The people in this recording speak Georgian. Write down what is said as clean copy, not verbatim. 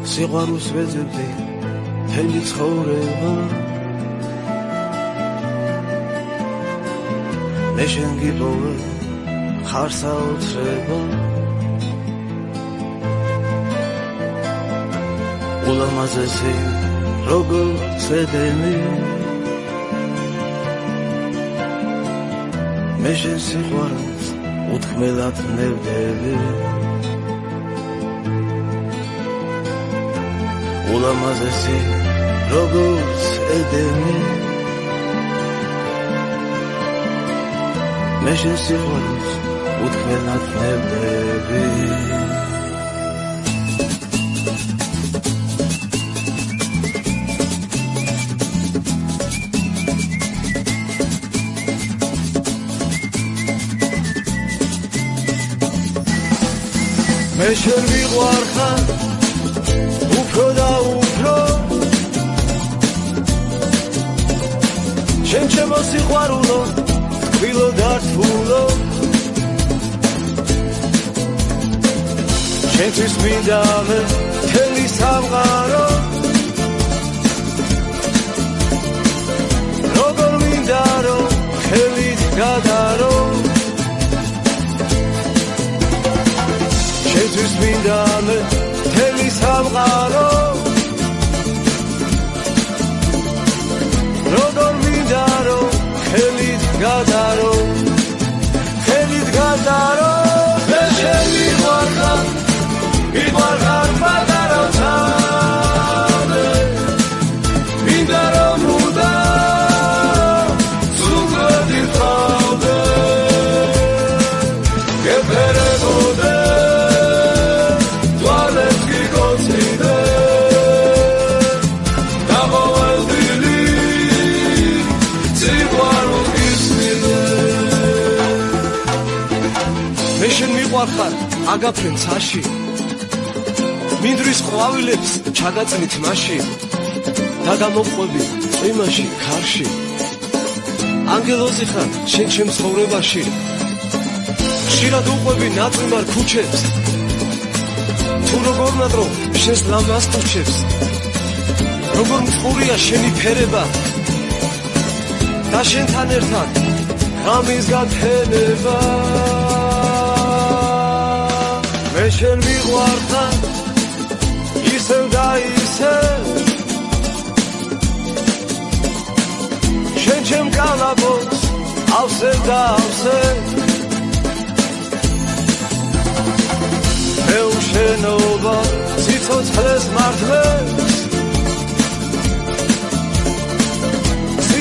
სიყვარულს ვეძებდი მთელი ცხოვრება მე შენ გიპოვე ხარ საოცრება ულამაზესი როგორც ედენი მე შენ სიყვარულს უთქმელად ნებდები ულამაზესი როგორც ედენი მე შენ სიყვარულს უთქმელად ნებდები მე შენ მიყვარხარ უფრო და უფრო შენ ჩემო სიყვარულო თბილო და რთულო შენთვის მინდა მე მთელი სამყარო როგორ მინდა რომ ხელით გადარო შენთვის მინდა მე მთელი სამყარო როგორ მინდა რომ ხელით გადარო მე შენ მიყვარხარ პატარა თავზე მინდა რომ მუდამ ზუგრად ირთავდე გეფერებოდე ვარხარ აგაფრენ ცაში მინდრის ყვავილებს ჩაგაწნით მასში და გამოყვები წვიმაში ქარში ანგელოზი ხარ შენ ჩემ ცხოვრებაში ხშირად უყვები ნაწვიმარ ქუჩებს თუ როგორ ნატრო შენს ლამაზ კუჩებს როგორ მწყურია შენი ფერება და შენთან ერთად ღამის გათენება მე შენ მიყვარხარ ისევ და ისევ შენ ჩემ კალაპოს ავსე და ავსე მე უშენობა სიცოცხლეს მართლე